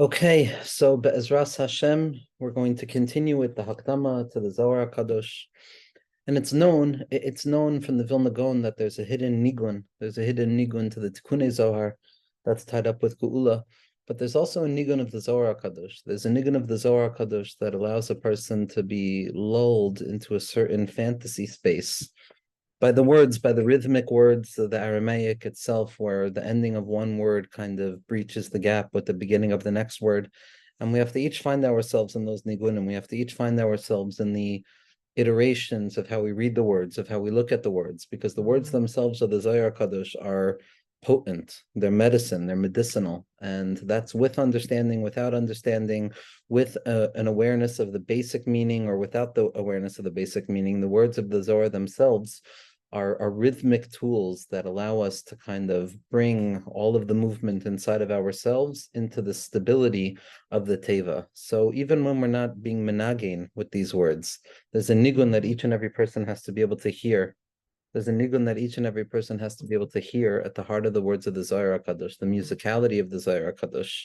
Okay, so Be'ezras Hashem, we're going to continue with the Hakdama to the Zohar Kadosh. And it's known from the Vilna Gaon that there's a hidden nigun to the Tikkun Zohar that's tied up with Geula. But there's also a nigun of the Zohar Kadosh. There's a nigun of the Zohar Kadosh that allows a person to be lulled into a certain fantasy space by the words, by the rhythmic words of the Aramaic itself, where the ending of one word kind of breaches the gap with the beginning of the next word. And we have to each find ourselves in those nigunim. We have to each find ourselves in the iterations of how we read the words, of how we look at the words, because the words themselves of the Zohar Kadosh are potent, they're medicine, they're medicinal, and that's with understanding, without understanding, with an awareness of the basic meaning, or without the awareness of the basic meaning. The words of the Zohar themselves are rhythmic tools that allow us to kind of bring all of the movement inside of ourselves into the stability of the teva. So even when we're not being menagin with these words, there's a nigun that each and every person has to be able to hear. There's a nigun that each and every person has to be able to hear at the heart of the words of the Zohar HaKadosh, the musicality of the Zohar HaKadosh,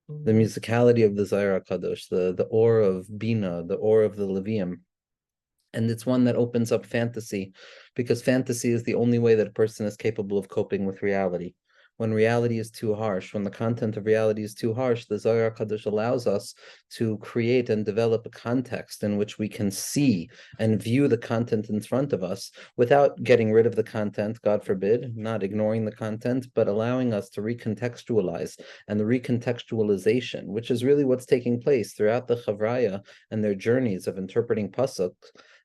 the musicality of the Zohar HaKadosh, the ore of Bina, the ore of the Levium. And it's one that opens up fantasy, because fantasy is the only way that a person is capable of coping with reality. When reality is too harsh, when the content of reality is too harsh, the Zohar Kadosh allows us to create and develop a context in which we can see and view the content in front of us without getting rid of the content, God forbid, not ignoring the content, but allowing us to recontextualize. And the recontextualization, which is really what's taking place throughout the Chavraya and their journeys of interpreting Pasuk,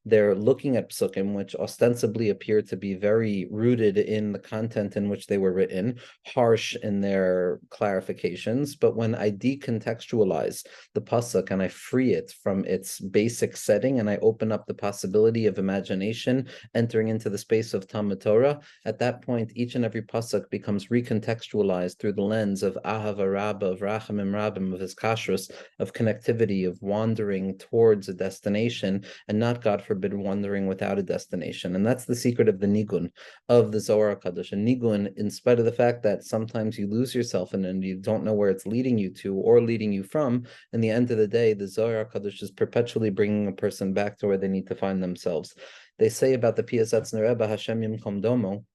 they're looking at psukim, which ostensibly appear to be very rooted in the content in which they were written, harsh in their clarifications. But when I decontextualize the pasuk and I free it from its basic setting, and I open up the possibility of imagination entering into the space of Talmud Torah, at that point, each and every pasuk becomes recontextualized through the lens of Ahava Rabbah, of Rachamim Rabbim, of his kashrus, of connectivity, of wandering towards a destination, and not, God forbid, wandering without a destination. And that's the secret of the nigun of the Zohar Kadosh. And nigun, in spite of the fact that sometimes you lose yourself and you don't know where it's leading you to or leading you from, in the end of the day, the Zohar Kadosh is perpetually bringing a person back to where they need to find themselves. They say about the Piasatz Rebbe, Hashem Yimkom Domo,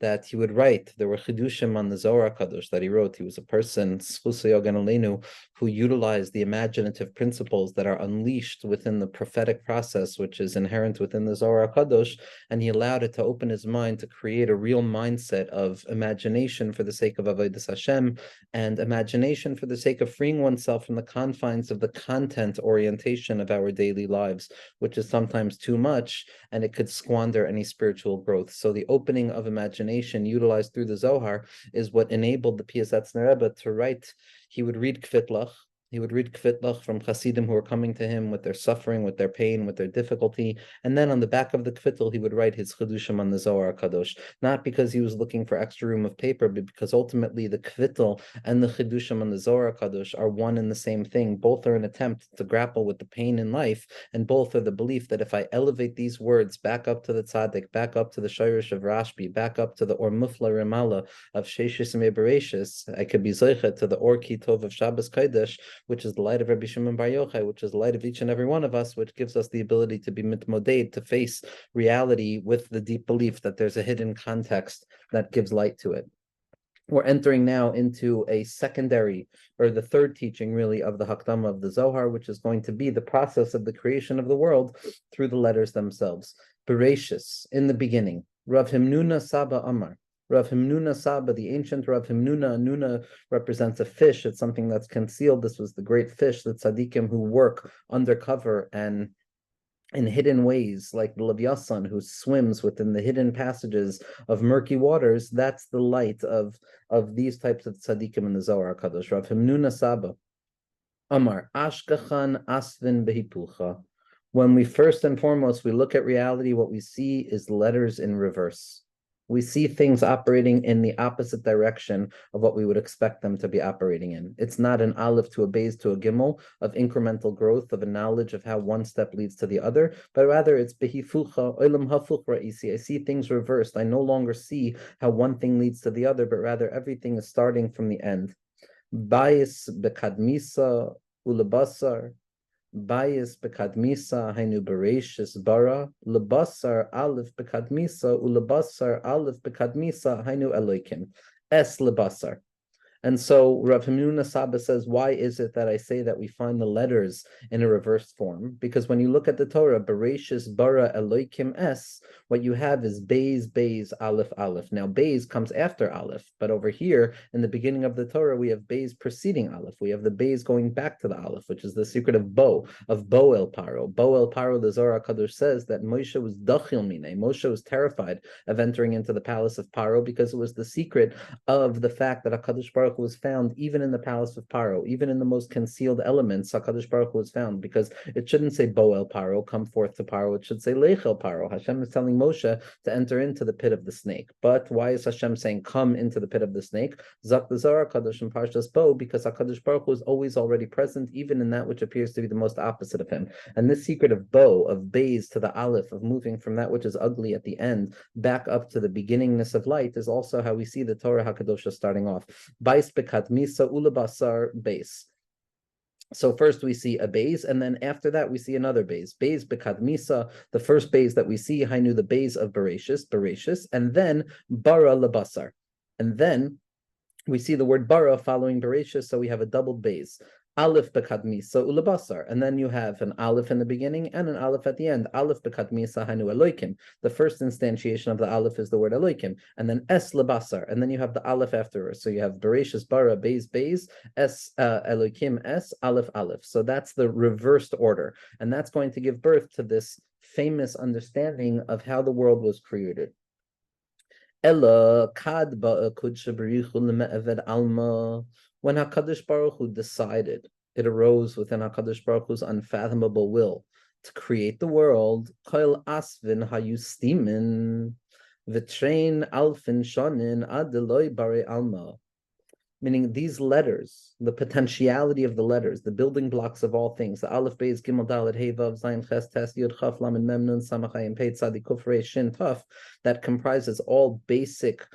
that he would write. There were chidushim on the Zohar Kadosh that he wrote. He was a person, who utilized the imaginative principles that are unleashed within the prophetic process, which is inherent within the Zohar Kadosh, and he allowed it to open his mind to create a real mindset of imagination for the sake of Avodas Hashem, and imagination for the sake of freeing oneself from the confines of the content orientation of our daily lives, which is sometimes too much, and it could squander any spiritual growth. So the opening of imagination utilized through the Zohar is what enabled the Piasatz Rebbe to write. He would read Kvitlach. He would read Kvitlach from Hasidim who were coming to him with their suffering, with their pain, with their difficulty. And then on the back of the Kvittel, he would write his Chidushim on the Zohar Kadosh. Not because he was looking for extra room of paper, but because ultimately the Kvittel and the Chidushim on the Zohar Kadosh are one and the same thing. Both are an attempt to grapple with the pain in life, and both are the belief that if I elevate these words back up to the Tzaddik, back up to the Shirish of Rashbi, back up to the Or Mufla Rimala of Sheshis Mebereshis, I could be Zoichet to the Or Ki Tov of Shabbos Kodesh, which is the light of Rabbi Shimon Bar Yochai, which is the light of each and every one of us, which gives us the ability to be mitmoded, to face reality with the deep belief that there's a hidden context that gives light to it. We're entering now into a secondary, or the third teaching really, of the Hakdama of the Zohar, which is going to be the process of the creation of the world through the letters themselves. Bereshis, in the beginning, Rav Himnuna Saba Amar. Rav Himnuna Saba, the ancient Rav Himnuna, Nuna represents a fish. It's something that's concealed. This was the great fish, the tzaddikim who work undercover and in hidden ways, like the Leviathan who swims within the hidden passages of murky waters. That's the light of these types of tzaddikim in the Zohar Kadosh. Rav Himnuna Saba Amar Ashkachan Asvin Behipulcha. When we first and foremost we look at reality, what we see is letters in reverse. We see things operating in the opposite direction of what we would expect them to be operating in. It's not an aleph to a beis to a gimel of incremental growth, of a knowledge of how one step leads to the other, but rather it's behifucha olam hafuch ra'isi. I see things reversed. I no longer see how one thing leads to the other, but rather everything is starting from the end. Bayis bekadmisa ulabasar. Bayis bekadmisa hainu bereshis bara. Lebasar aleph bekadmisa ulabasar aleph bekadmisa hainu elokim. Es lebasar. And so Rav Hamnuna Saba says, why is it that I say that we find the letters in a reversed form? Because when you look at the Torah, Bereshis bara Eloikim es, what you have is Beis, Beis, Aleph, Aleph. Now, Beis comes after Aleph, but over here, in the beginning of the Torah, we have Beis preceding Aleph. We have the Beis going back to the Aleph, which is the secret of Bo El Paro. Bo El Paro, the Zohar HaKadosh says that Moshe was Dachil Mine. Moshe was terrified of entering into the palace of Paro because it was the secret of the fact that HaKadosh Baruch Hu was found even in the palace of Paro, even in the most concealed elements, HaKadosh Baruch Hu was found, because it shouldn't say Boel Paro, come forth to Paro, it should say Leichel Paro. Hashem is telling Moshe to enter into the pit of the snake. But why is Hashem saying come into the pit of the snake? Zak the Zohar HaKadosh in Parshas Bo, because HaKadosh Baruch Hu is always already present, even in that which appears to be the most opposite of him. And this secret of Bo, of Beis to the Aleph, of moving from that which is ugly at the end back up to the beginningness of light, is also how we see the Torah HaKadosh starting off. Bais bekat misa ulabasar base. So first we see a base, and then after that we see another base. Base bekat misa, the first base that we see, hainu the base of Bereshis, and then bara labasar. And then we see the word bara following Bereshis, so we have a doubled base. Aleph bekadmisa ulabasar, and then you have an aleph in the beginning and an aleph at the end. Aleph bekadmisa hanu eloikim. The first instantiation of the aleph is the word eloikim, and then es labasar, and then you have the aleph afterwards. So you have bereshis bara beis es eloikim es aleph aleph. So that's the reversed order, and that's going to give birth to this famous understanding of how the world was created. Ella kad ba'akud shabarichu leme'eved alma. When HaKadosh Baruch Hu decided, it arose within HaKadosh Baruch Hu's unfathomable will to create the world. Kol asvin hayustimin v'trein alfin shonin ad deloi bare alma. Meaning these letters, the potentiality of the letters, the building blocks of all things, the Aleph, Beis, Gimel, Dalet, Hey, Vav, Zayin, Ches, Tes, Yud, Chaf, Lamed, Mem, Nun, Samach, Ayin, Pei, Tzadi, Kuf, Resh, Shin, Taf, that comprises all basic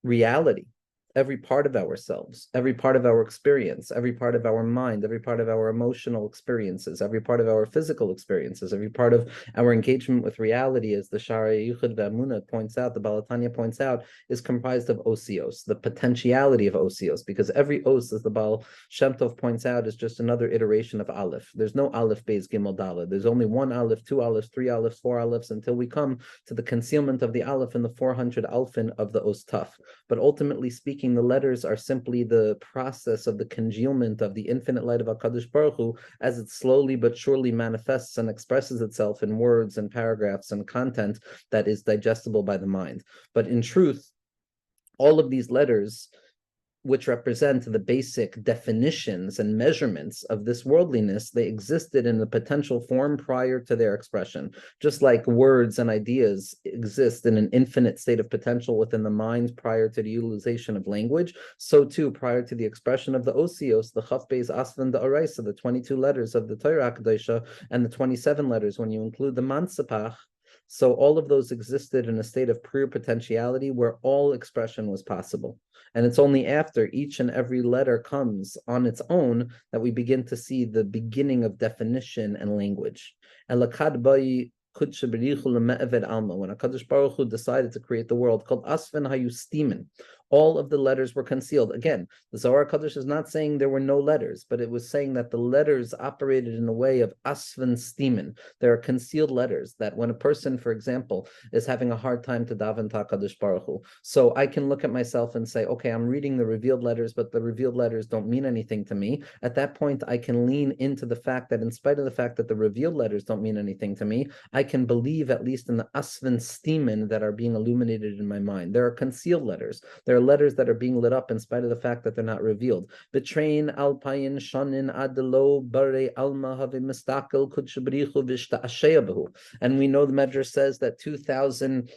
reality. Every part of ourselves, every part of our experience, every part of our mind, every part of our emotional experiences, every part of our physical experiences, every part of our engagement with reality, as the Shari Yuchad V'Amunah points out, the Balatanya points out, is comprised of osios, the potentiality of osios, because every os, as the Baal Shem Tov points out, is just another iteration of Aleph. There's no Aleph, Beis, Gimel, Dalet. There's only one Aleph, two Alephs, three Alephs, four Alephs, until we come to the concealment of the Aleph in the 400 Alfin of the Os Taf. But ultimately speaking, the letters are simply the process of the congealment of the infinite light of HaKadosh Baruch Hu as it slowly but surely manifests and expresses itself in words and paragraphs and content that is digestible by the mind. But in truth, all of these letters, which represent the basic definitions and measurements of this worldliness, they existed in the potential form prior to their expression. Just like words and ideas exist in an infinite state of potential within the mind prior to the utilization of language, so too prior to the expression of the osios, the chaf beis asvan the araisa, the 22 letters of the Torah HaKadosha, and the 27 letters when you include the mansapach. So all of those existed in a state of pure potentiality where all expression was possible. And it's only after each and every letter comes on its own that we begin to see the beginning of definition and language. When HaKadosh Baruch Hu decided to create the world, called Asfen Hayustimin, all of the letters were concealed. Again, the Zohar HaKadosh is not saying there were no letters, but it was saying that the letters operated in a way of Asfen Stimin. There are concealed letters that when a person, for example, is having a hard time to daven to HaKadosh Baruch Hu, so I can look at myself and say, okay, I'm reading the revealed letters, but the revealed letters don't mean anything to me. At that point, I can lean into the fact that in spite of the fact that the revealed letters don't mean anything to me, I can believe at least in the Asven Stimin that are being illuminated in my mind. There are concealed letters. There are letters that are being lit up in spite of the fact that they're not revealed. Betrain alpayin shonin adelo bare alma have mistakel kudshabrichu vishta asheyabahu. And we know the Medrash says that 2,000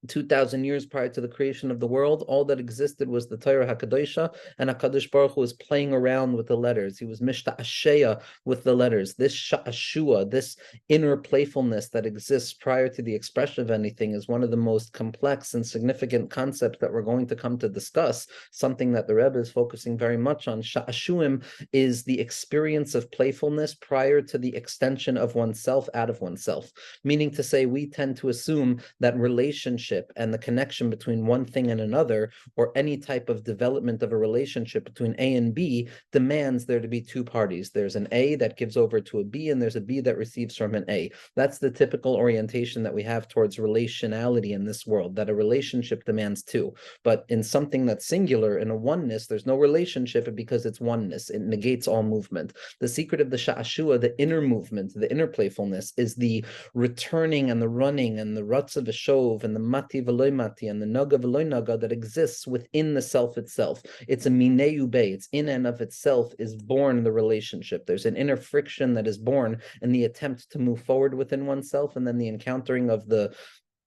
2,000 years prior to the creation of the world, all that existed was the Torah HaKadosha, and HaKadosh Baruch Hu was playing around with the letters. He was mishta'asheya with the letters. This Shaashua, this inner playfulness that exists prior to the expression of anything, is one of the most complex and significant concepts that we're going to come to discuss, something that the Rebbe is focusing very much on. Shaashuim is the experience of playfulness prior to the extension of oneself out of oneself, meaning to say we tend to assume that relationship and the connection between one thing and another, or any type of development of a relationship between A and B, demands there to be two parties. There's an A that gives over to a B, and there's a B that receives from an A. That's the typical orientation that we have towards relationality in this world, that a relationship demands two. But in something that's singular, in a oneness, there's no relationship because it's oneness. It negates all movement. The secret of the Shaashua, the inner movement, the inner playfulness, is the returning and the running and the ruts of a shov and the mati v'loy mati and the naga v'loy naga that exists within the self itself. It's a mineu be. It's in and of itself is born the relationship. There's an inner friction that is born in the attempt to move forward within oneself, and then the encountering of the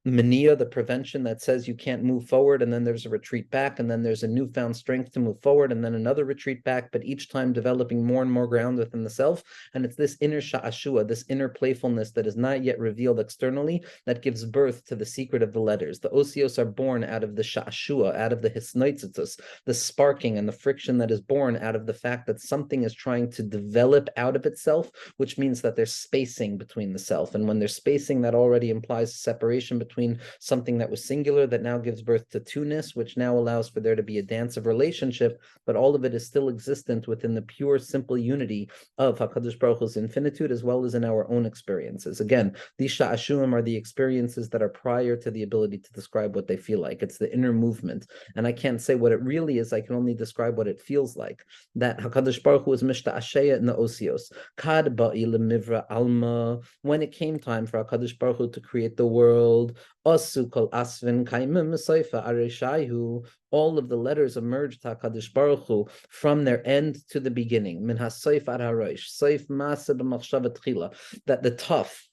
mania, the prevention that says you can't move forward, and then there's a retreat back, and then there's a newfound strength to move forward, and then another retreat back, but each time developing more and more ground within the self. And it's this inner sha'ashua, this inner playfulness that is not yet revealed externally, that gives birth to the secret of the letters. The osios are born out of the sha'ashua, out of the hisnoitzitus, the sparking and the friction that is born out of the fact that something is trying to develop out of itself, which means that there's spacing between the self. And when there's spacing, that already implies separation between something that was singular that now gives birth to two-ness, which now allows for there to be a dance of relationship, but all of it is still existent within the pure, simple unity of HaKadosh Baruch Hu's infinitude, as well as in our own experiences. Again, these sha'ashuim are the experiences that are prior to the ability to describe what they feel like. It's the inner movement. And I can't say what it really is, I can only describe what it feels like. That HaKadosh Baruch Hu is mishta'asheya in the osios. Kad ba'i lemivra alma. When it came time for HaKadosh Baruch Hu to create the world, Asu kol asvin kaimim seifa areshayu. All of the letters emerged HaKadosh Baruch Hu from their end to the beginning. Min hasoif ad harosh, soif masa b'machshava tchila. That the tough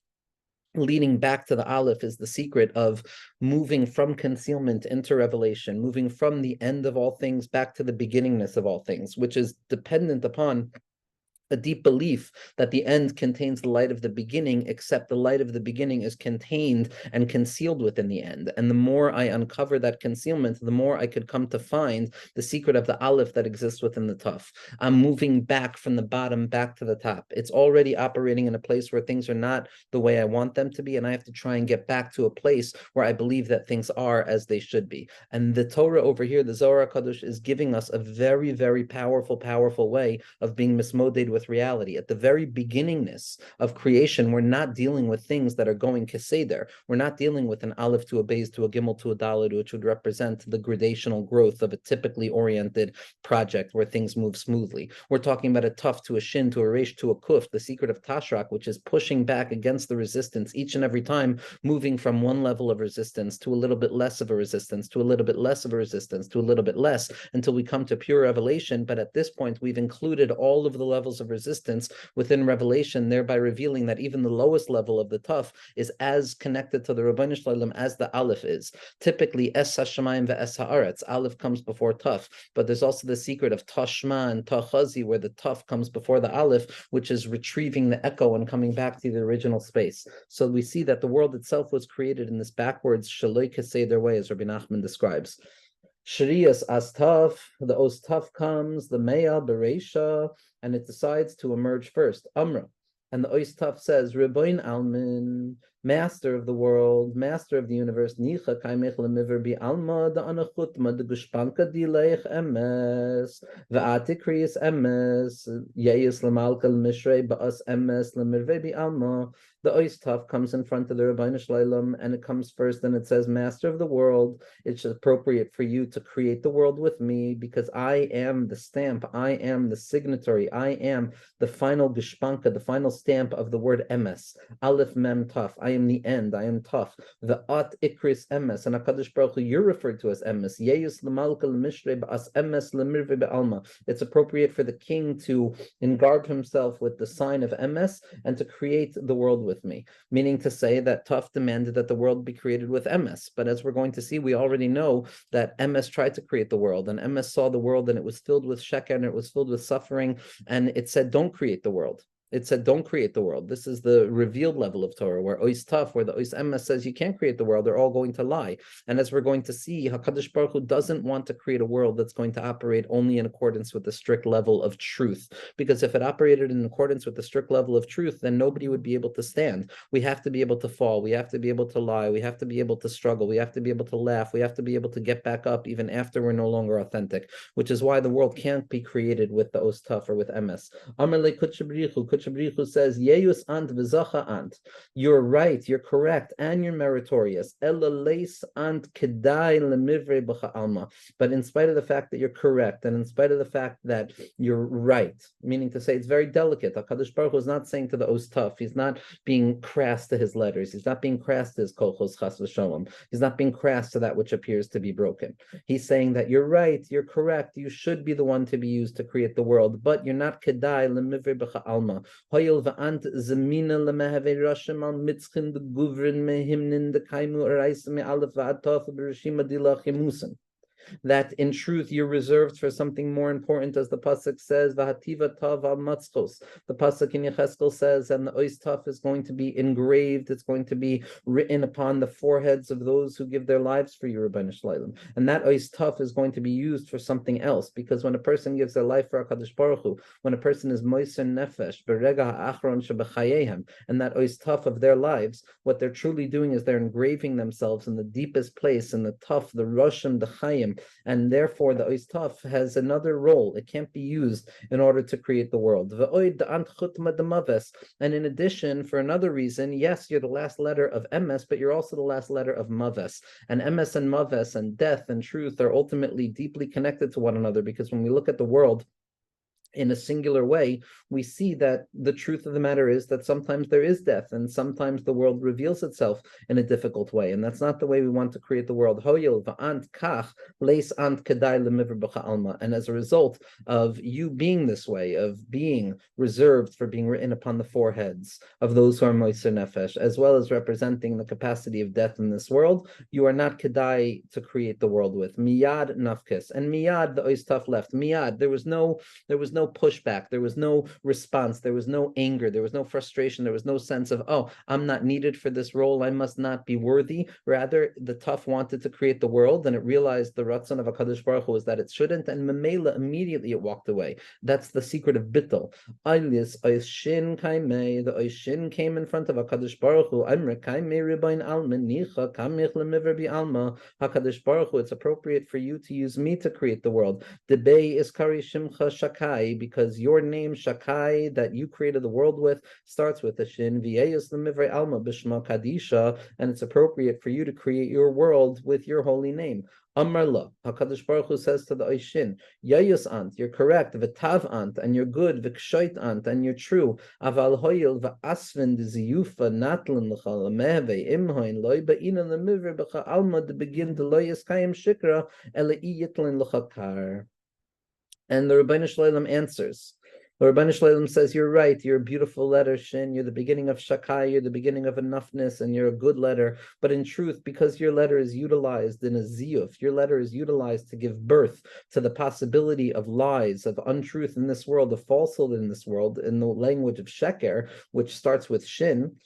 leading back to the Aleph is the secret of moving from concealment into revelation, moving from the end of all things back to the beginningness of all things, which is dependent upon a deep belief that the end contains the light of the beginning, except the light of the beginning is contained and concealed within the end. And the more I uncover that concealment, the more I could come to find the secret of the Aleph that exists within the Tuf. I'm moving back from the bottom back to the top. It's already operating in a place where things are not the way I want them to be, and I have to try and get back to a place where I believe that things are as they should be. And the Torah over here, the Zohar HaKadosh, is giving us a very, very powerful way of being mismoded with reality. At the very beginningness of creation, we're not dealing with things that are going keseder. We're not dealing with an aleph to a beis to a gimel to a daled, which would represent the gradational growth of a typically oriented project where things move smoothly. We're talking about a tuf to a shin to a resh to a kuf, the secret of tashrak, which is pushing back against the resistance each and every time, moving from one level of resistance to a little bit less of a resistance, to a little bit less of a resistance, to a little bit less, until we come to pure revelation. But at this point, we've included all of the levels of resistance within revelation, thereby revealing that even the lowest level of the tuf is as connected to the Rabbeinu Shalom as the aleph is. Typically, es hashamayim ve'es haaretz, aleph comes before tuf, but there's also the secret of tashma and tachazi, where the tuf comes before the aleph, which is retrieving the echo and coming back to the original space. So we see that the world itself was created in this backwards shaloi keseder way, as Rabbi Nachman describes. Sharias as taf, the os taf comes, the meya bereisha, and it decides to emerge first, Amra. And the os taf says, Rebbein Almin, master of the world, master of the universe, Nicha kaimech lemiver bi alma da anachutma de gushpanka dileich emes, va'atikrius emes, yeis lamalkal mishrei ba'as emes lemirve bi alma. The Ois Taf comes in front of the Rabbeinu Shalom, and it comes first, and it says, Master of the world, it's appropriate for you to create the world with me, because I am the stamp, I am the signatory, I am the final geshpanka, the final stamp of the word emes, Aleph Mem Taf. I am the end, I am Taf. The At Ikris emes, and HaKadosh Baruch Hu, you're referred to as emes. Yeyus l'malka l'mishrei ba'as emes l'mirve be'alma. It's appropriate for the king to engarb himself with the sign of emes and to create the world with with me, meaning to say that Tuf demanded that the world be created with emes. But as we're going to see, we already know that emes tried to create the world, and emes saw the world, and it was filled with sheker, and it was filled with suffering, and it said, don't create the world. It said, don't create the world. This is the revealed level of Torah, where Ois Taf, where the Ois Emes says you can't create the world, they're all going to lie. And as we're going to see, HaKadosh Baruch Hu doesn't want to create a world that's going to operate only in accordance with the strict level of truth. Because if it operated in accordance with the strict level of truth, then nobody would be able to stand. We have to be able to fall. We have to be able to lie. We have to be able to struggle. We have to be able to laugh. We have to be able to get back up even after we're no longer authentic, which is why the world can't be created with the Ois Taf or with Emes. Amarle Kutchabrichu says, Yeyus ant v'zacha ant. You're right, you're correct, and you're meritorious. Elaleis ant kedai lemivre b'cha alma. But in spite of the fact that you're correct, and in spite of the fact that you're right, meaning to say it's very delicate. HaKadosh Baruch Hu is not saying to the Ois Taf, he's not being crass to his letters, he's not being crass to his kolchos chas v'shalom, he's not being crass to that which appears to be broken. He's saying that you're right, you're correct, you should be the one to be used to create the world, but you're not kedai lemivre b'cha alma. Va'ant zemina lemehave rashim al mitzchin the guvrin mehimnin the kaimu arais me alef va'atof b'rishima dilachimusim. That in truth you're reserved for something more important, as the pasuk says, "Vahativa tav al matzchos." The pasuk in Yecheskel says, and the Ois Taf is going to be engraved; it's going to be written upon the foreheads of those who give their lives for you, Rabbeinu Shlalem. And that Ois Taf is going to be used for something else, because when a person gives their life for HaKadosh Baruch Hu, when a person is moiser nefesh berega ha'achron shebechayehem, and that Ois Taf of their lives, what they're truly doing is they're engraving themselves in the deepest place, in the Taf, the Roshim, the Chayim. And therefore the Ois Taf has another role. It can't be used in order to create the world. And in addition, for another reason, yes, you're the last letter of Emes, but you're also the last letter of Maves. And Emes and Maves and death and truth are ultimately deeply connected to one another, because when we look at the world in a singular way, we see that the truth of the matter is that sometimes there is death, and sometimes the world reveals itself in a difficult way, and that's not the way we want to create the world. And as a result of you being this way, of being reserved for being written upon the foreheads of those who are moiser nefesh, as well as representing the capacity of death in this world, you are not kedai to create the world with. Miyad nafkes, and miyad the Ois Taf left. Miyad, there was no pushback, there was no response, there was no anger, there was no frustration, there was no sense of, oh, I'm not needed for this role, I must not be worthy. Rather, the Taf wanted to create the world, and it realized the Ratzon of HaKadosh Baruch Hu was that it shouldn't, and Memela immediately it walked away. That's the secret of Bittul. Shin kaimei, the Shin came in front of HaKadosh Baruch Hu. HaKadosh Baruch Hu, it's appropriate for you to use me to create the world. Debei is kari shimcha shakai, because your name Shakai that you created the world with starts with the Shin, V'yeyus l'mivrei alma b'shma kadisha, and it's appropriate for you to create your world with your holy name. Amar la, HaKadosh Baruch Hu says to the Oishin, Yayus ant, you're correct, v'tav ant, and you're good, v'kshoit ant, and you're true, aval hoyil v'asvin d'ziyufa natlan l'cha l'mehve imhoin loy ba'ina l'mivrei b'cha alma to begin to loyas kayim shikra ele iyitlin l'cha kar. And the Rabbeinu Shlalem answers. The Rabbeinu Shlalem says, you're right, you're a beautiful letter, Shin, you're the beginning of Shakai, you're the beginning of enoughness, and you're a good letter. But in truth, because your letter is utilized in a ziyuf, your letter is utilized to give birth to the possibility of lies, of untruth in this world, of falsehood in this world, in the language of Sheker, which starts with Shin.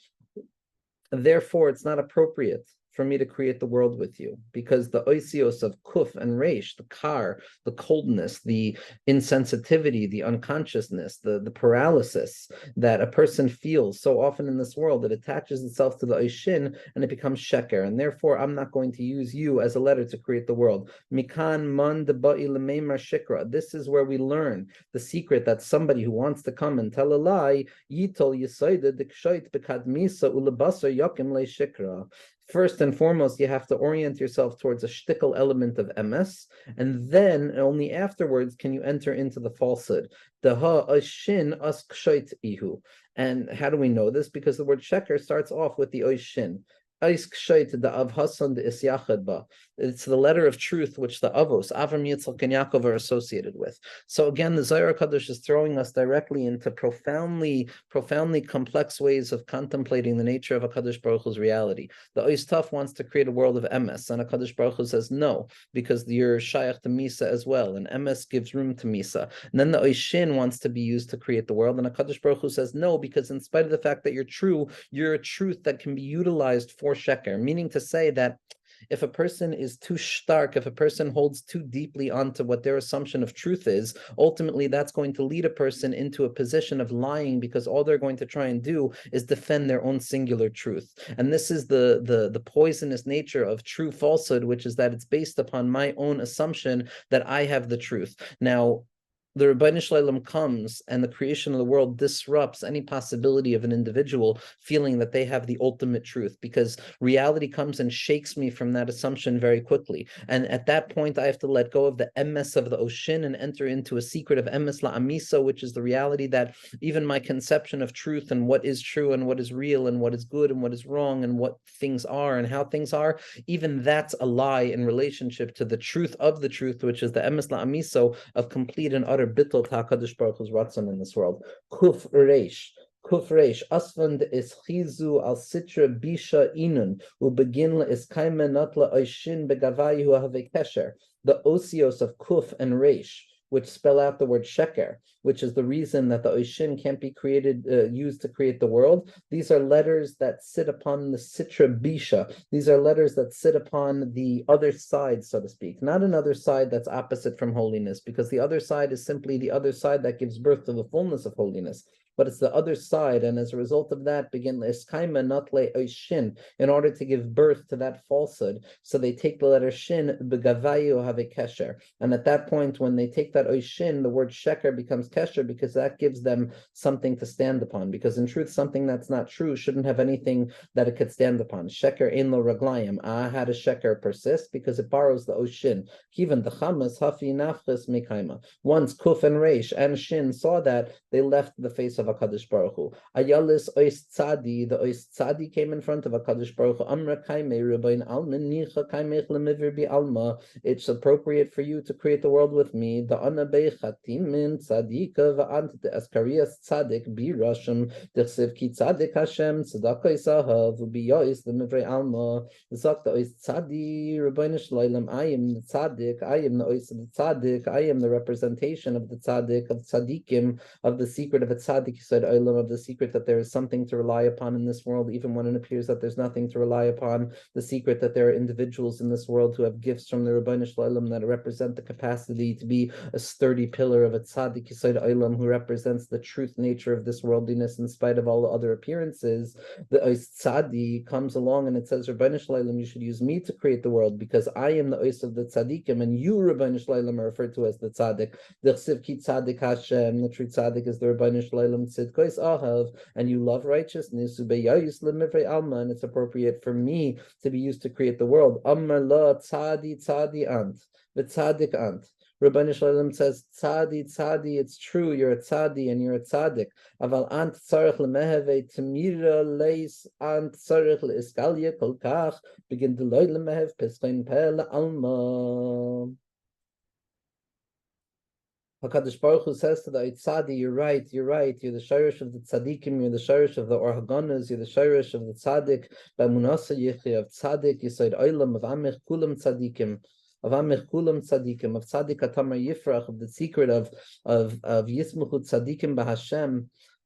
Therefore, it's not appropriate for me to create the world with you, because the oisios of kuf and reish, the kar, the coldness, the insensitivity, the unconsciousness, the paralysis that a person feels so often in this world, it attaches itself to the oishin and it becomes sheker, and therefore I'm not going to use you as a letter to create the world. Mikan man deba'i lemeimar shikra. This is where we learn the secret that somebody who wants to come and tell a lie, yitol yisoida dikshait bekadmisa ulabasa yakim le shikra. First and foremost, you have to orient yourself towards a shtickle element of MS, and then only afterwards can you enter into the falsehood. And how do we know this? Because the word sheker starts off with the oishin. It's the letter of truth which the Avos, Avram, Yitzchak, and Yaakov are associated with. So again, the Zohar Kadosh is throwing us directly into profoundly complex ways of contemplating the nature of a Kadosh Baruch Hu's reality. The Ois Taf wants to create a world of emes, and a Kadosh Baruch Hu says no, because you're shaykh to Misa as well, and emes gives room to Misa. And then the Ois Shin wants to be used to create the world, and a Kadosh Baruch Hu says no, because in spite of the fact that you're true, you're a truth that can be utilized for sheker, meaning to say that if a person is too stark, if a person holds too deeply onto what their assumption of truth is, ultimately that's going to lead a person into a position of lying, because all they're going to try and do is defend their own singular truth. And this is the poisonous nature of true falsehood, which is that it's based upon my own assumption that I have the truth. Now, the Rebbeinu Shalom comes and the creation of the world disrupts any possibility of an individual feeling that they have the ultimate truth, because reality comes and shakes me from that assumption very quickly. And at that point, I have to let go of the emes of the Oshin and enter into a secret of emes la'amisa, which is the reality that even my conception of truth and what is true and what is real and what is good and what is wrong and what things are and how things are, even that's a lie in relationship to the truth of the truth, which is the emes la'amiso of complete and utter bittul HaKadosh Baruch Hu's ratzon in this world. Kuf reish. Kuf reish. Asvand is chizu al sitra bisha inun. Ubegin is kaime natla oishin begavayu have kesher. The osios of kuf and reish, which spell out the word sheker, which is the reason that the Oshin can't be used to create the world. These are letters that sit upon the Sitra Bisha. These are letters that sit upon the other side, so to speak, not another side that's opposite from holiness, because the other side is simply the other side that gives birth to the fullness of holiness. But it's the other side, and as a result of that, begin eskaima natle oishin, in order to give birth to that falsehood. So they take the letter shin begavayu have kesher, and at that point, when they take that oishin, the word sheker becomes kesher, because that gives them something to stand upon. Because in truth, something that's not true shouldn't have anything that it could stand upon. Sheker ein lo raglayim. How does sheker persist? Because it borrows the oishin. Kivan the chamas hafi nafches mekaima. Once kuf and reish and shin saw that, they left the face of HaKadosh Baruch Hu. Ayalis ois tzadi, the ois tzadi came in front of HaKadosh Baruch Hu. Amra kaimei rebain alma nicha kaimech lemivir bi alma. It's appropriate for you to create the world with me. The anabei chatimin tzadika va'ant the askarias tzadik bi rashim dechsev ki tzadik Hashem tzedaka isahav ubiyois lemivir alma. Zak the ois tzadi rebain shloilam. I am the tzaddik. I am the ois of the tzaddik. I am the representation of the tzaddik, of tzaddikim, of the secret of a tzaddik, said Olam, of the secret that there is something to rely upon in this world, even when it appears that there's nothing to rely upon, the secret that there are individuals in this world who have gifts from the Rebbeinu Shalom that represent the capacity to be a sturdy pillar of a tzaddik, said Olam, who represents the truth nature of this worldliness in spite of all the other appearances. The Ois tzaddik comes along and it says, Rebbeinu Shalom, you should use me to create the world, because I am the Ois of the tzaddikim, and you, Rebbeinu Shalom, are referred to as the tzaddik. The chsiv ki tzaddik Hashem, the true tzaddik is the Rebbeinu Shalom tzidkos ahav, and you love righteousness, ubeyayis lemivre alma, and it's appropriate for me to be used to create the world. Amar la tzadi tzadi ant, v'tzadik ant. Rebbeinu Shalom says, tzadi, tzadi, it's true, you're a tzadi and you're a tzaddik. Aval ant tzarech lemeheve temira leis ant tzarech leiskalya kol kach, begin to loy lemehev peschain peh alma. HaKadosh Baruch Hu says to the Tzadi, you're right, you're the shirish of the tzaddikim, you're the shirish of the orhagonas, you're the shirish of the tzaddik, b'amunasa yichi of tzaddik, yisoid oilam, of amich kulam tzaddikim, of amich kulam tzaddikim, of tzaddik atamar yifrach, of the secret of yismuchu tzaddikim b'Hashem.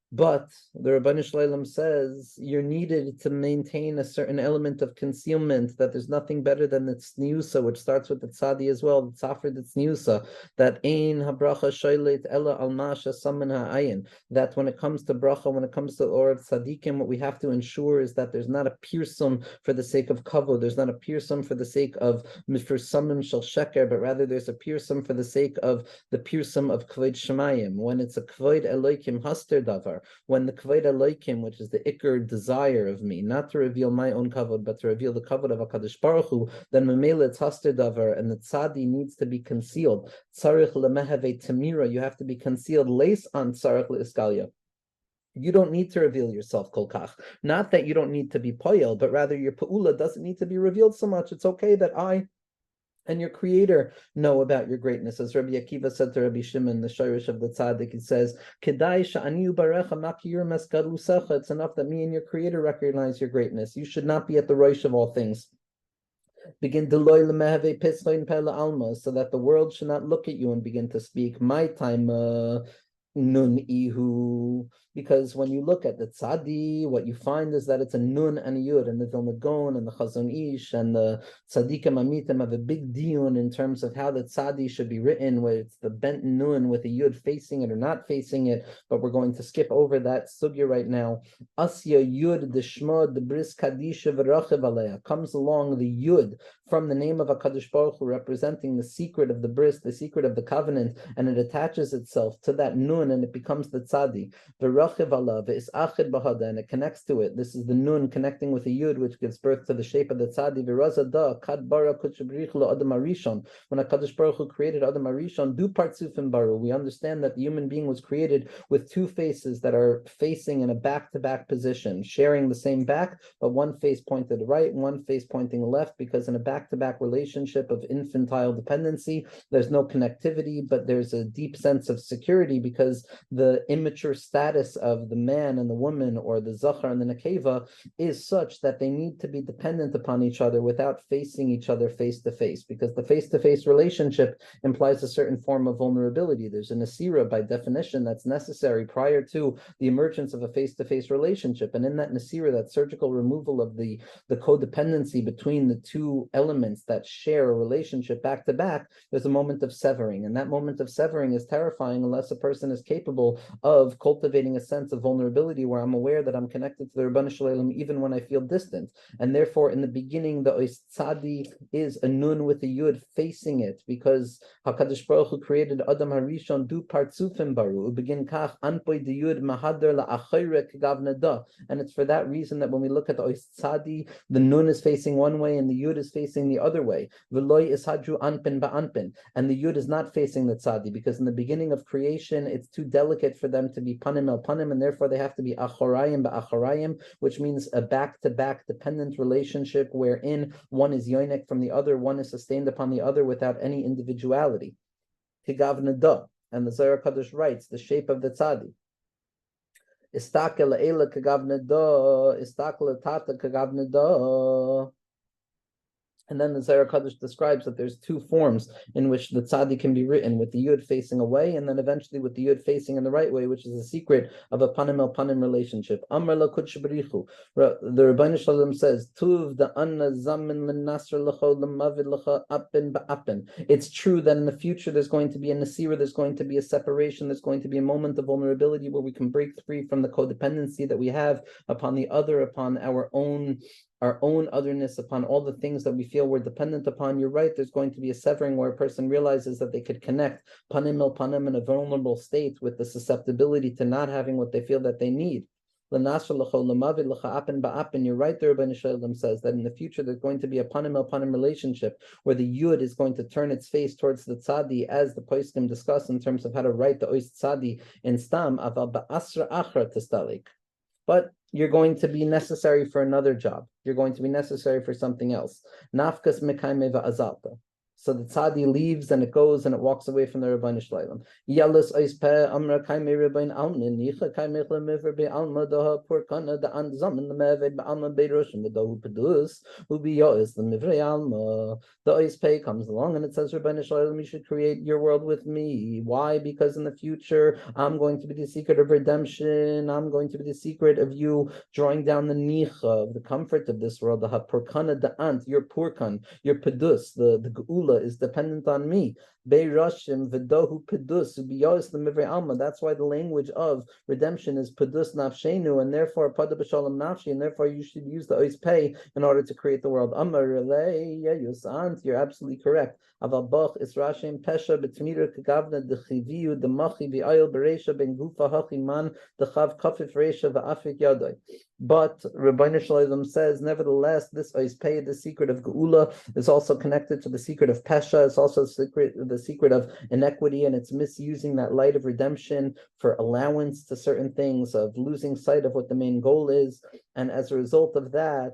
But the Rebbeinu Shalom says you're needed to maintain a certain element of concealment, that there's nothing better than the tzniusa, which starts with the tzadi as well, the tzafir the tzniusa, that ein habracha shoylet ella al masha saman ha'ayin, that when it comes to bracha, when it comes to the or of tzadikim, what we have to ensure is that there's not a pirsum for the sake of kavod, there's not a pirsum for the sake of mifursamim shel sheker, but rather there's a pirsum for the sake of the pirsum of kvod shemayim, when it's a kvod elokim haster davar, when the Kvod Elokim, which is the Iker desire of me, not to reveal my own kavod, but to reveal the kavod of HaKadosh Baruch Hu, then Memele it's Haster Davar, and the tzadi needs to be concealed. Tzarich lemehave tamira, you have to be concealed. Leis on tzarich leiskalya. You don't need to reveal yourself kol kach. Not that you don't need to be poyel, but rather your pa'ula doesn't need to be revealed so much. It's okay that I and your creator know about your greatness. As Rabbi Akiva said to Rabbi Shimon, the shirish of the tzaddik, he says, Kedai sha'ani barecha makir meskalusecha. It's enough that me and your creator recognize your greatness. You should not be at the roish of all things. Begin deloy lemehave pischoin pele alma, so that the world should not look at you and begin to speak. My time, nun ihu, because when you look at the tzadi, what you find is that it's a nun and a yud, and the Vilna Gaon and the Chazon Ish and the tzadikim amitim have a big diyun in terms of how the tzadi should be written, where it's the bent nun with a yud facing it or not facing it, but we're going to skip over that sugya right now. Asya yud deshma the bris kadisha v'rachiv aleya, comes along the yud from the name of HaKadosh Baruch Hu, representing the secret of the bris, the secret of the covenant, and it attaches itself to that nun and it becomes the tzadi. V'rachiv alav v'isachid bahada, and it connects to it. This is the nun connecting with the yud, which gives birth to the shape of the tzadi. V'razada kad bara kutchabrich lo adam harishon. When HaKadosh Baruch Hu created Adam harishon, du partzufim baru, we understand that the human being was created with two faces that are facing in a back-to-back position, sharing the same back, but one face pointed to the right, one face pointing left, because in a back-to-back relationship of infantile dependency, there's no connectivity, but there's a deep sense of security, because the immature status of the man and the woman, or the Zohar and the Nekeva, is such that they need to be dependent upon each other without facing each other face to face, because the face-to-face relationship implies a certain form of vulnerability. There's a nasira by definition that's necessary prior to the emergence of a face-to-face relationship, and in that nasira, that surgical removal of the codependency between the two elements that share a relationship back to back, there's a moment of severing, and that moment of severing is terrifying unless a person is capable of cultivating a sense of vulnerability where I'm aware that I'm connected to the Rebbeinu Shalom even when I feel distant. And therefore, in the beginning, the Ois Tzadi is a nun with a yud facing it, because HaKadosh Baruch Hu created Adam Harishon du partzufim baru, begin kach anpoi de yud mahadar la'achayre k'gavnada. And it's for that reason that when we look at the Ois Tzadi, the nun is facing one way and the yud is facing the other way. V'loy ishadru anpin ba'anpin, and the yud is not facing the tzadi, because in the beginning of creation, it's too delicate for them to be panim el panim, and therefore they have to be achorayim ba'achorayim, which means a back-to-back dependent relationship wherein one is yoinek from the other, one is sustained upon the other without any individuality. Kigavnada, and the Zohar Kadosh writes, the shape of the tzadi. Istakel eila kagavnada, istakel tata kagavnada. And then the Zohar Kadosh describes that there's two forms in which the tzadi can be written, with the yud facing away, and then eventually with the yud facing in the right way, which is the secret of a panim el panim relationship. Amar la kutshbarichu. The Rebbeinu Shalom says, Tuv the anna zamin l'nasr l'cho l'mavid l'cha apin ba'apin. It's true that in the future there's going to be a nasira, there's going to be a separation, there's going to be a moment of vulnerability where we can break free from the codependency that we have upon the other, upon our own otherness, upon all the things that we feel we're dependent upon. You're right, there's going to be a severing where a person realizes that they could connect panim el panim in a vulnerable state with the susceptibility to not having what they feel that they need. You're right, the Rebbeinu Shalom says that in the future there's going to be a panim el panim relationship where the yud is going to turn its face towards the tzadi, as the poskim discuss in terms of how to write the ois tzadi in stam, aval ba'asra achra testalik. But you're going to be necessary for another job. You're going to be necessary for something else. Nafkas mekaime va'azalta. So the tzadi leaves and it goes and it walks away from the Rebbeinu Shalom. Yalus oispe amra kaime Rebbeinu almin nicha kaime chlemever be alma doha porkana da and zamen lemeved be alma beiroshim v'dohu pedus ubi yois lemivre alma. The oispe comes along and it says, Rebbeinu Shalom, you should create your world with me. Why? Because in the future I'm going to be the secret of redemption. I'm going to be the secret of you drawing down the nicha, of the comfort of this world. The porkana da ant, your porkan, your pedus, the geula is dependent on me. Beirashim v'dohu pedus ubiyos lemivre alma. That's why the language of redemption is pedus nafshenu, and therefore pada b'shalom nafshi, and therefore you should use the ois pei in order to create the world. Amar relay yusant. You're absolutely correct. Aval bach is rashim pesha b'tmira kagavna dechiviu demachi v'ayil bereisha ben gufa hachiman dechav kafif reisha v'afik yaday. But Rebbeinu Shalom says, nevertheless, this ois pei, the secret of geula, is also connected to the secret of pesha. It's also the secret of inequity, and it's misusing that light of redemption for allowance to certain things, of losing sight of what the main goal is. And as a result of that,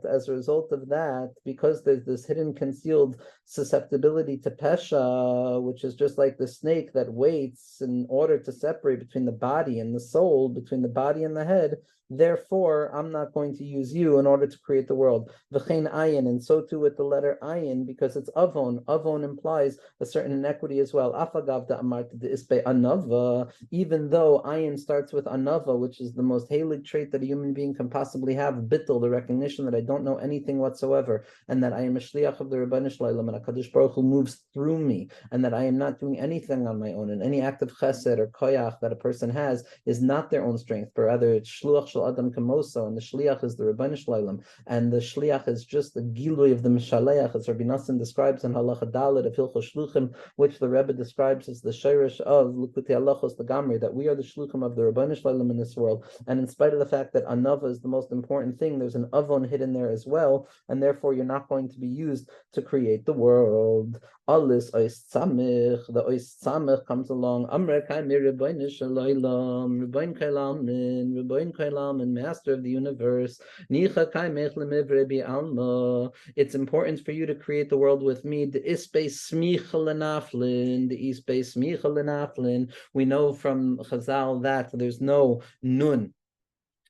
because there's this hidden, concealed susceptibility to pesha, which is just like the snake that waits in order to separate between the body and the soul, between the body and the head. Therefore, I'm not going to use you in order to create the world. V'chein ayin, and so too with the letter ayin, because it's avon. Avon implies a certain inequity as well. Afagav da amart de ispe anava, even though ayin starts with anava, which is the most halig trait that a human being can possibly have, bittul, the recognition that I don't know anything whatsoever, and that I am a shliach of the Rebbeinu Shlalem, and HaKadosh Baruch Hu moves through me, and that I am not doing anything on my own, and any act of chesed or koyach that a person has is not their own strength, but rather it's shluach shel adam kamoso, and the shliach is the Rebbeinu Shlalem, and the shliach is just the gilui of the mishaleach, as Rabbi Nassim describes in Halacha Dalet of Hilchos Shluchim, which the Rebbe describes as the shirish of Likutei Halachos the Gamri, that we are the shluchim of the Rebbeinu Shlalem in this world. And in spite of the fact that anava is the most important thing, there's an avon hidden there as well, and therefore you're not going to be used to create the world. Alis ois tzamich, the ois tzamich comes along. Amre kai mir Rebbeinu Shalom, Rebbeinu Kailamin, Rebbeinu Kailamin, Master of the universe. Nicha kai mech lemivre bi alma. It's important for you to create the world with me. The ispe smicha lenaflin, the ispe smicha lenaflin. We know from Chazal that there's no nun.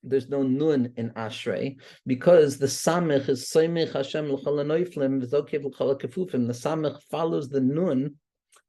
There's no nun in Ashrei, because the samech is soimech Hashem l'chol hanoiflim v'zokev l'chol hakefufim. The samech follows the nun.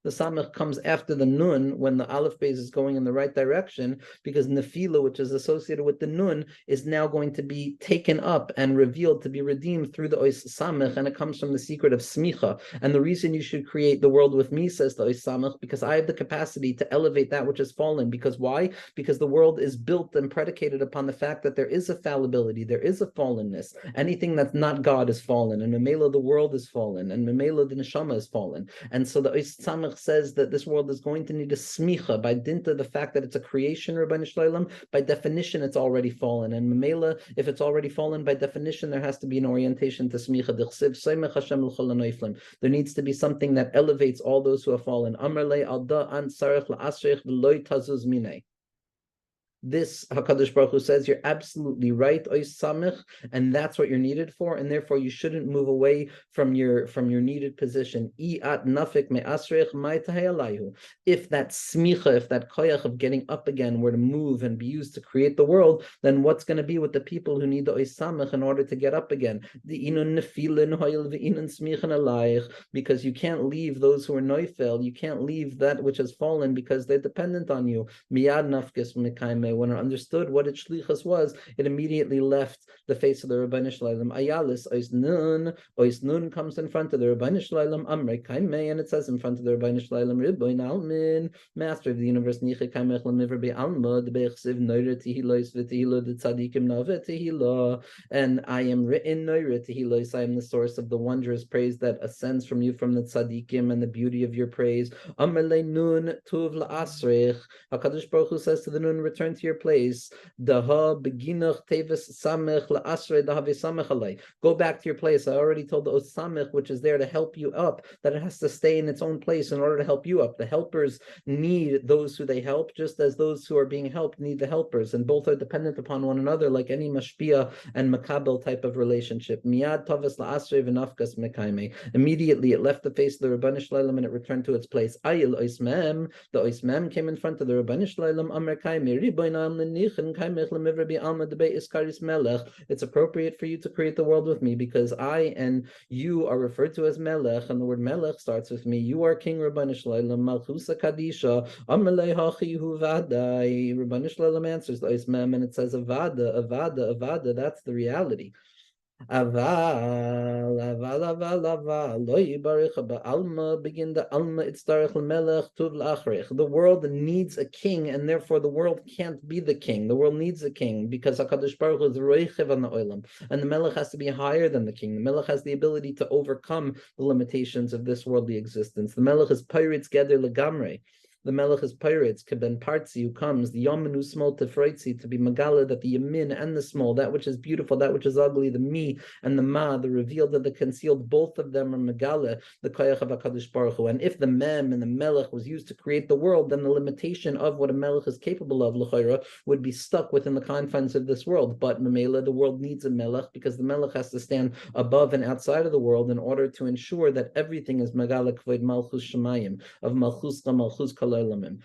The samech comes after the nun when the aleph base is going in the right direction, because nefila, which is associated with the nun, is now going to be taken up and revealed to be redeemed through the ois samech, and it comes from the secret of smicha. And the reason you should create the world with me, says the ois samech, because I have the capacity to elevate that which is fallen. Because why? Because the world is built and predicated upon the fact that there is a fallibility, there is a fallenness. Anything that's not God is fallen, and memela the world is fallen, and memela the neshama is fallen. And so the ois samech says that this world is going to need a smicha by dinta, the fact that it's a creation, Rebbeinu Shlalem. By definition, it's already fallen, and memela, if it's already fallen, by definition, there has to be an orientation to smicha. There needs to be something that elevates all those who have fallen. This HaKadosh Baruch Hu says you're absolutely right, ois samech, and that's what you're needed for, and therefore you shouldn't move away from your needed position. If that smicha, if that koyach of getting up again were to move and be used to create the world, then what's going to be with the people who need the ois samech in order to get up again? Because you can't leave those who are noifel, you can't leave that which has fallen, because they're dependent on you. Miyad nafkes mekaime. When it understood what its shlichus was, it immediately left the face of the Rebbeinu Shlalem. Ayalis ois nun comes in front of the Rebbeinu Shlalem. Amrei kaime, and it says in front of the Rebbeinu Shlalem, Rebbeinu Almin, Master of the universe. Niche kaimech lemivr be alma debechsiv noira tehilos v'tehilo de tzadikim nave tehilo. And I am written noira tehilos. I am the source of the wondrous praise that ascends from you from the tzadikim, and the beauty of your praise. Amalei nun tuv la'asrich. HaKadosh Baruch Hu says to the nun, return to your place. Daha beginach tevis samech la'asrei dahavi samech alei. Go back to your place. I already told the osamech, which is there to help you up, that it has to stay in its own place in order to help you up. The helpers need those who they help, just as those who are being helped need the helpers, and both are dependent upon one another, like any mashpia and makabel type of relationship. Miyad tavis la'asrei v'nafkas mekaime. Immediately it left the face of the Rebbeinu Shlalem and it returned to its place. Ayil oismem, the oismem came in front of the Rebbeinu Shlalem. Amr kaime riboinam lenichin kaimech lemivra bi alma debe iskaris melech. It's appropriate for you to create the world with me, because I and you are referred to as melech, and the word melech starts with me. You are King Rebbeinu Shlalem, malchusa kadisha. Amr lehachi hu vadai. Rebbeinu Shlalem answers the oismem, and it says avada, avada, avada. That's the reality. Aval, lo yibarich ba'alma, begin the alma itzarech l'melech tuv la'achrich. The world needs a king, and therefore the world can't be the king. The world needs a king, because HaKadosh Baruch Hu is roichev on the olam, and the melech has to be higher than the king. The melech has the ability to overcome the limitations of this worldly existence. The melech is pirates geder legamre. the melech is pirates, keben partzi, who comes, the yominu small tefreitzi, to be megala, that the yamin and the small, that which is beautiful, that which is ugly, the mi and the ma, the revealed and the concealed, both of them are megala, the koyach of HaKadosh Baruch Hu. And if the mem and the melech was used to create the world, then the limitation of what a melech is capable of, l'chayra, would be stuck within the confines of this world. But memela, the world needs a melech, because the melech has to stand above and outside of the world in order to ensure that everything is megala kvoid malchus shemayim, of malchus kalalamim.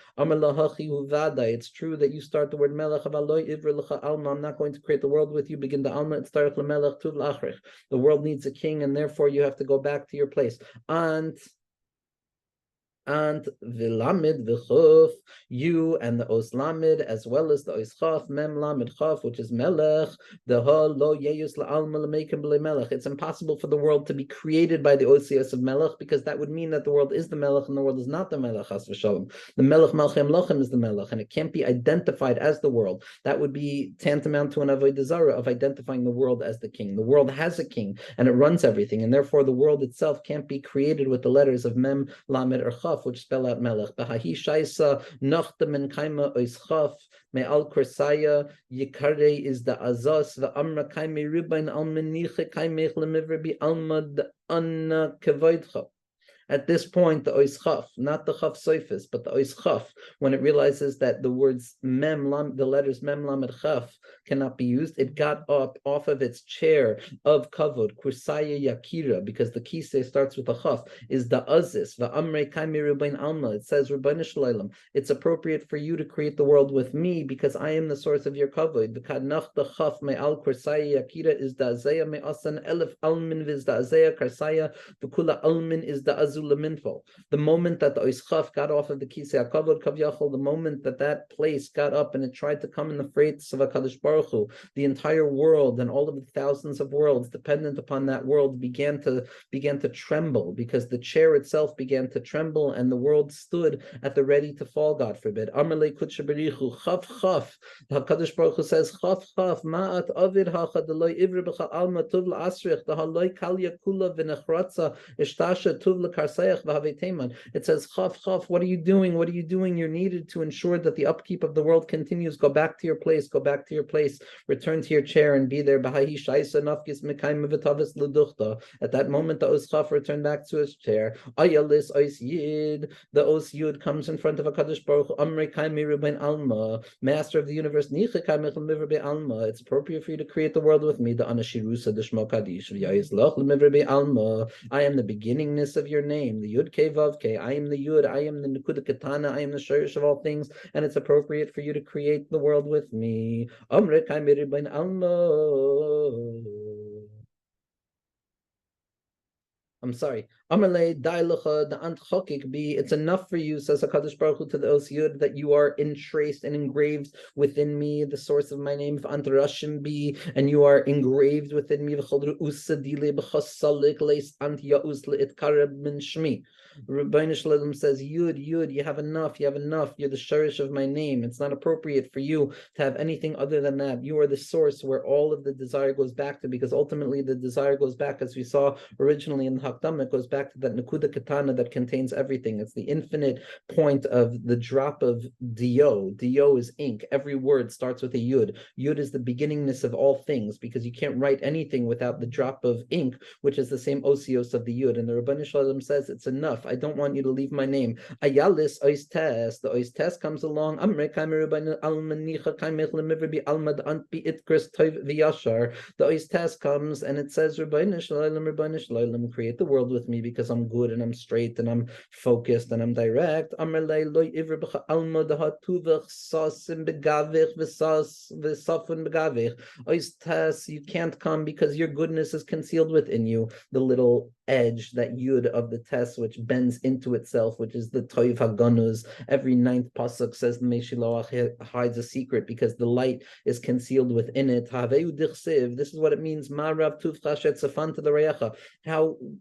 It's true that you start the word melech, I'm not going to create the world with you. Begin the alma, start melech tuv lachrich. The world needs a king, and therefore you have to go back to your place. And vilamid v'chuf, you and the os lamid, as well as the os chaf, mem lamid chaf, which is melech, the ha lo yeyus la'alma l'meikim b'le melech. It's impossible for the world to be created by the osios of melech, because that would mean that the world is the melech and the world is not the melech, has v'shalom. The melech malchem lochem is the melech, and it can't be identified as the world. That would be tantamount to an avodah zarah of identifying the world as the king. The world has a king, and it runs everything, and therefore the world itself can't be created with the letters of mem, lamed, or chaf, which spell out melech. B'hahi shaisa nachta men kaima oischaf me'al kursaya yikare is the azas v'amra kaime rubain al meniche kaimech lemivre bi almad anna kevoidcha. At this point, the ois chaf, not the chaf soifis, but the ois chaf, when it realizes that the words mem, lam, the letters mem, lamed, chaf cannot be used, it got up off of its chair of kavod, kursaya yakira, because the kiseh starts with a chaf, is the azis, va'amrei kaimi rubain alma. It says, Rabbeinu Shalom, it's appropriate for you to create the world with me, because I am the source of your kavod. V'kadnach the chaf me'al kursaya yakira is the azaya me'asan elef almin viz the azaya karsaya, v'kula almin is the azul. The moment that the oischaf got off of the kisei hakavod kavyachol, the moment that that place got up and it tried to come in the freights of HaKadosh Baruch Hu, the entire world and all of the thousands of worlds dependent upon that world began to tremble, because the chair itself began to tremble and the world stood at the ready to fall, God forbid. Amarle kutsha berichu chaf chaf. HaKadosh Baruch Hu says chaf chaf ma'at avid hacha deloy ivri b'cha alma tuv la'asrich dehaloi kalya kula v'nechratza ishtasha tuv l'kar. It says, chaf, chaf, what are you doing? What are you doing? You're needed to ensure that the upkeep of the world continues. Go back to your place. Go back to your place. Return to your chair and be there. At that moment, the os chaf returned back to his chair. Ayalis os yid. The os yud comes in front of HaKadosh Baruch Hu. Amrei kaimi rubain alma. Master of the universe. It's appropriate for you to create the world with me. The anashirusa the shmo kadish. Alma. I am the beginningness of your name. The Yud Ke Vav Ke. I am the Yud. I am the Nekuda Katana. I am the Shorish of all things, and it's appropriate for you to create the world with me. Amre Kai Miribain Alma. I'm sorry. Amalei Dailucha the Ant Chokik be. It's enough for you, says HaKadosh Baruch Hu to the Os Yud, that you are entraced and engraved within me, the source of my name, Ant Rashim be, and you are engraved within me. V'chodru usadile b'chasalik leis Ant Yaus le'it kareb min shmi. Rabbeinu Shalom says, Yud, you have enough. You're the shorish of my name. It's not appropriate for you to have anything other than that. You are the source where all of the desire goes back to, because ultimately the desire goes back, as we saw originally in the Hakdama, it goes back to that Nekuda Katana that contains everything. It's the infinite point of the drop of Dio. Dio is ink. Every word starts with a Yud. Yud is the beginningness of all things, because you can't write anything without the drop of ink, which is the same osios of the Yud. And the Rabbeinu Shalom says, it's enough. I don't want you to leave my name. Ayalis ois tes. The ois tes comes along. The ois tes comes and it says, Rabbeinu Shalom, create the world with me, because I'm good and I'm straight and I'm focused and I'm direct. Ois tes, you can't come because your goodness is concealed within you. The little edge, that yud of the tes, which bends into itself, which is the toiv haganuz. Every ninth pasuk says the Meshiloach hides a secret, because the light is concealed within it. This is what it means. How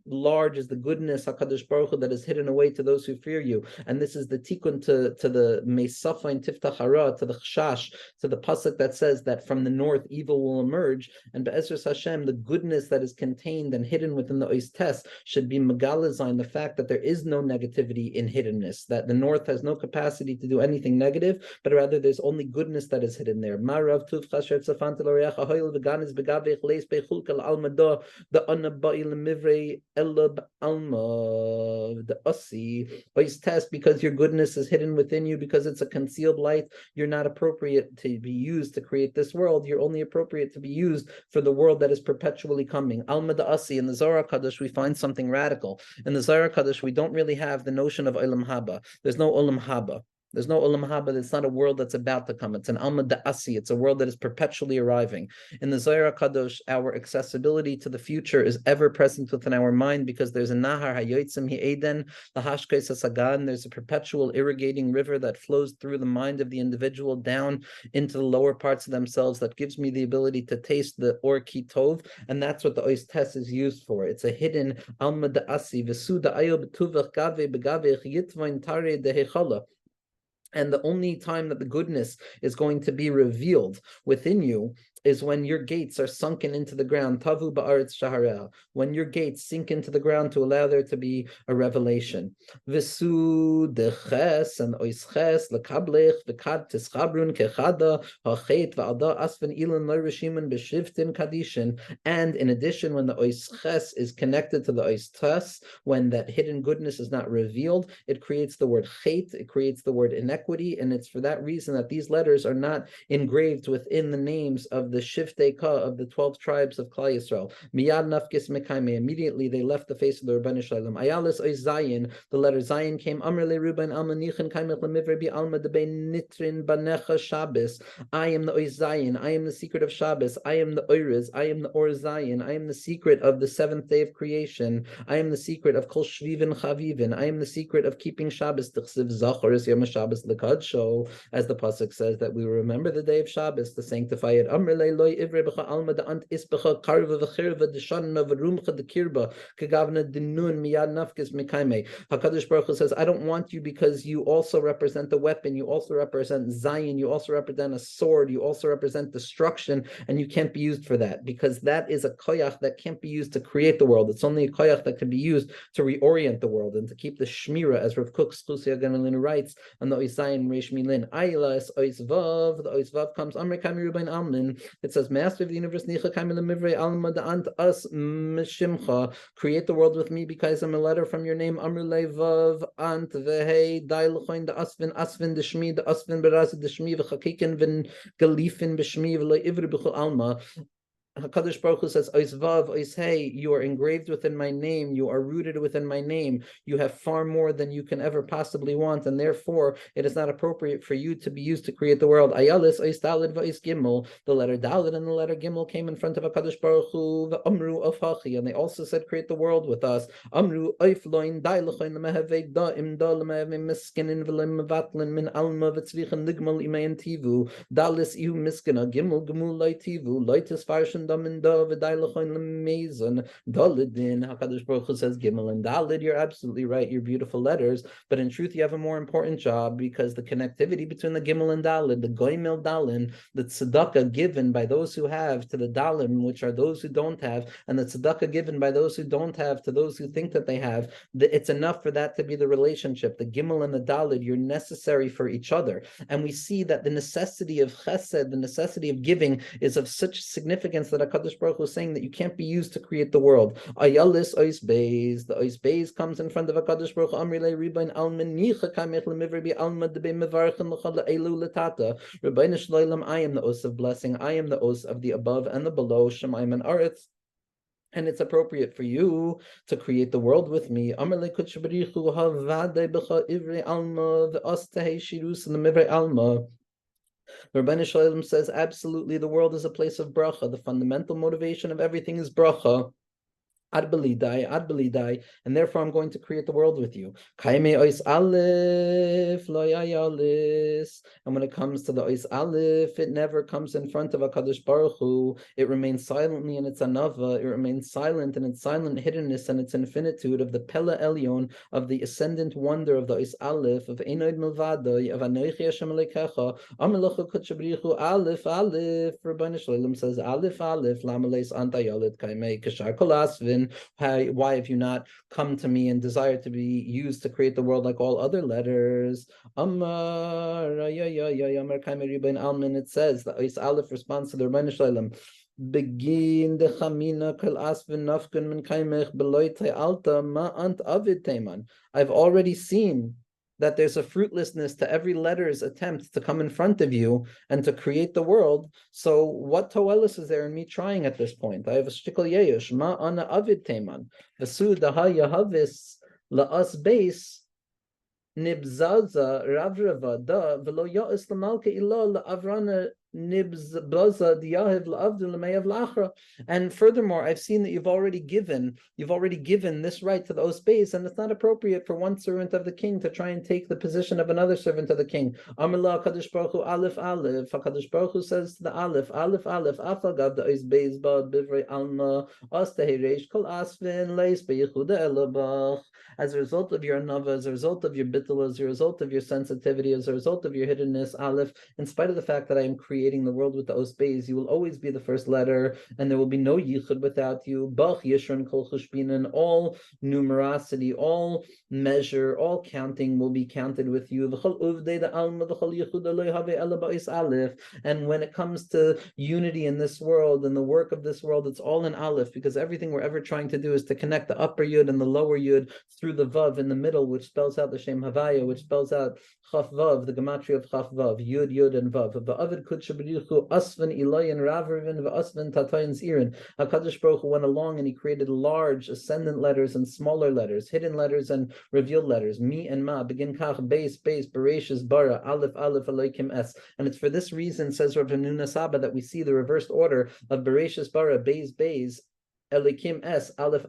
large is the goodness HaKadosh Baruch Hu that is hidden away to those who fear you. And this is the tikkun to the Meisafa and Tiftach Hara, to the Chash, to the pasuk that says that from the north evil will emerge. And Be'ezras Hashem, the goodness that is contained and hidden within the Ois Tes Ches should be megalazayin, the fact that there is no negativity in hiddenness, that the north has no capacity to do anything negative, but rather there's only goodness that is hidden there. Marav tuv chasher tzafant l'oreach ahoil v'ganis begavich leis bechulkel almado the anabai lemivrei elab alma the asi ois test, because your goodness is hidden within you, because it's a concealed light. You're not appropriate to be used to create this world. You're only appropriate to be used for the world that is perpetually coming. Alma da asi. In the Zohar Kadosh, we find something radical. In the Zohar Kadosh, we don't really have the notion of Olam Haba. There's no Olam Haba. There's no Olam Haba. It's not a world that's about to come. It's an Alma Da'asi. It's a world that is perpetually arriving. In the Zohar Kadosh, our accessibility to the future is ever present within our mind, because there's a Nahar Hayotzim Hi'eden Lahashkes Hasagan. There's a perpetual irrigating river that flows through the mind of the individual down into the lower parts of themselves, that gives me the ability to taste the Or Ki Tov, and that's what the Ois Tes is used for. It's a hidden Alma Da'asi. V'suda Ayo B'tuvach Gave B'gavech Yitvain Tare Dehechala. And the only time that the goodness is going to be revealed within you is when your gates are sunken into the ground. Tavu ba'aretz shahareh. When your gates sink into the ground to allow there to be a revelation. V'su deches and oisches lekablech v'kad tischabrun kechada hachet v'ada asven ilan loy reshimen b'shivtin kadishin. And in addition, when the oisches is connected to the oistes, when that hidden goodness is not revealed, it creates the word chet, it creates the word inequity, and it's for that reason that these letters are not engraved within the names of the Shiftei Ka of the 12 tribes of Klal Yisrael. Miyad nafkis mekaime. Immediately they left the face of the Rebbeinu Shalom. Ayalis ois Zayin. The letter Zayin came. Amr le Ruben alma nichin kaimech lemivre bi alma debe nitrin banecha Shabbos. I am the ois Zayin. I am the secret of Shabbos. I am the oiriz. I am the or Zayin. I am the secret of the seventh day of creation. I am the secret of kol shvivin chavivin. I am the secret of keeping Shabbos. T'chsiv Zohar is yom Shabbos lekadsho, as the pasuk says that we remember the day of Shabbos to sanctify it. Amr loy ivre b'cha alma da ant isbecha karva v'chirva d'shanna v'rumcha d'kirba kegavna dinun miyad nafkes mekaime. HaKadosh Baruch Hu says, I don't want you because you also represent the weapon, you also represent Zion, you also represent a sword, you also represent destruction, and you can't be used for that, because that is a koyach that can't be used to create the world. It's only a koyach that can be used to reorient the world and to keep the shmira, as Rav Kook Skusia Ganalin writes on the Oisayin Reish Milin. Ailas Oisvav, the Oisvav comes Amr Kami Rubain Almin. It says, Master of the universe, Nicha Kami Lemivre Alma Da'ant Us Mishimcha, create the world with me because I'm a letter from your name. Amr Levav Ant Vehe Dailachoin the Asvin Deshmi, the Asvin Beraz Deshmi, V'chakikin Vin Galifin Beshmi, V'lo Ivri B'chul Alma. HaKadosh Baruch Hu says, Ois Vav, Ois Hey, you are engraved within my name, you are rooted within my name, you have far more than you can ever possibly want, and therefore it is not appropriate for you to be used to create the world. Ayalis, Ois Dalid, Ois Gimel, the letter Dalid and the letter Gimel came in front of HaKadosh Baruch Hu, Amru of Hachi, and they also said, create the world with us. Amru, Oif Loin, Dailachoin, Lemeheveg Da'im, Da, Lemehevim, Miskinin, V'lim, Mevatlin, Min Alma, V'tzvichen, Nigmal, Imayan Tivu, Dalis, Ihu, Miskina, Gimel, Gemul, Lai Tivu, Laitis, Farshan, HaKadosh Baruch Hu says Gimel and Dalid. You're absolutely right. You're beautiful letters, but in truth, you have a more important job, because the connectivity between the Gimel and Dalid, the Goimel Dalin, the tzedakah given by those who have to the Dalim, which are those who don't have, and the tzedakah given by those who don't have to those who think that they have, it's enough for that to be the relationship. The Gimel and the Dalid, you're necessary for each other. And we see that the necessity of chesed, the necessity of giving, is of such significance that HaKadosh Baruch Hu is saying that you can't be used to create the world. Ayalis ois beis. The ois beis comes in front of HaKadosh Baruch Hu. Amri le ribain almen nicha kamech lemivri bi alma debe mevarchen l'chad le'elu l'tata. Rebbeinu shloilam, I am the os of blessing. I am the os of the above and the below, Shemaim and Aretz. And it's appropriate for you to create the world with me. Amar le kutsh b'richu havadei b'cha ivri alma v'os tehei shirus l'mivri alma. The Rebbeinu Shalom says, absolutely, the world is a place of bracha. The fundamental motivation of everything is bracha. Ad belidai, and therefore I'm going to create the world with you. Kaime ois aleph lo yayalis. And when it comes to the ois aleph, it never comes in front of HaKadosh Baruch Hu. It remains silently in its anava. It remains silent in its silent hiddenness and its infinitude of the Pella Elyon, of the ascendant wonder of the ois aleph, of Einoid Milvada, of Anoichi Hashem Alekecha, Amelocha Kutchabrichu, Aleph. Rebbeinu Shalom says, Aleph, Lamaleis Antayalit Kaime Kashar Kolasvin. Shin? Why have you not come to me and desired to be used to create the world like all other letters? It says that Is Aleph responds to the Rebbeinu Shalom. Begin the chamina kol asvin nafkun min kaimech beloite alta ma ant avid teman. I've already seen that there's a fruitlessness to every letter's attempt to come in front of you and to create the world. So what toelis is there in me trying at this point? I have a shtikal yeyush ma ana avid teman v'su daha yahavis la'as base nibzaza ravrava da v'lo ya'is l'malka illa la'avrana. And furthermore, I've seen that you've already given this right to the Osbeis, and it's not appropriate for one servant of the king to try and take the position of another servant of the king. Amallah Kadosh Baruch Hu Aleph Aleph. HaKadosh Baruch Hu says to the Aleph Afagav the Osbeis ba bivrei alma astahiresh kol asvin leis beyichuda elabach. As a result of your anava, as a result of your bittul, as a result of your sensitivity, as a result of your hiddenness, Aleph, in spite of the fact that I am creating the world with the Osbeis, you will always be the first letter, and there will be no yichud without you. Bach yishron kol chushbinen, all numerosity, all measure, all counting will be counted with you. And when it comes to unity in this world and the work of this world, it's all in Aleph, because everything we're ever trying to do is to connect the upper yud and the lower yud through the vav in the middle, which spells out the Shem Havaya, which spells out Chaf Vav, the gematria of Chaf Vav, Yud, Yud, and Vav. Ba'avid Kudsha B'richu Asvan Ilayin Ravrivin V'Asvan Tatayin Zirin. HaKadosh Baruch Hu went along and he created large ascendant letters and smaller letters, hidden letters and revealed letters. Mi and Ma begin Kach Beis Bereshis Bara Aleph Elokim Es. And it's for this reason, says Rav Nuna Saba, that we see the reversed order of Bereshis Bara Beis Elikim Es, Aleph.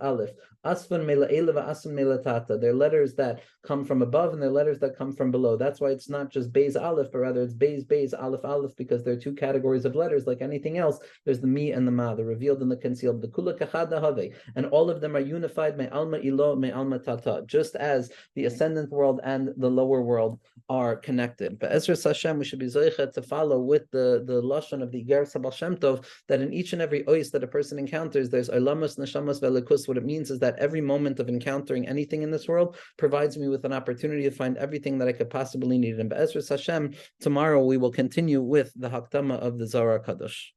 Asvan Mela Eleva, Asvan Mela Tata. They're letters that come from above and they're letters that come from below. That's why it's not just Beis Aleph, but rather it's Beis Aleph, because there are two categories of letters. Like anything else, there's the Mi and the Ma, the revealed and the concealed. The Kula Kachada Have. And all of them are unified, Me Alma Ilo, Me Alma Tata, just as the ascendant world and the lower world are connected. But Ezra Hashem, we should be zoichet to follow with the lashon of the Ger Sabal Shem Tov, that in each and every ois that a person encounters, there's Olamas, Neshamas, Velikus. What it means is that every moment of encountering anything in this world provides me with an opportunity to find everything that I could possibly need. And Be'ezras Hashem, tomorrow we will continue with the Hakdama of the Zohar Kadosh.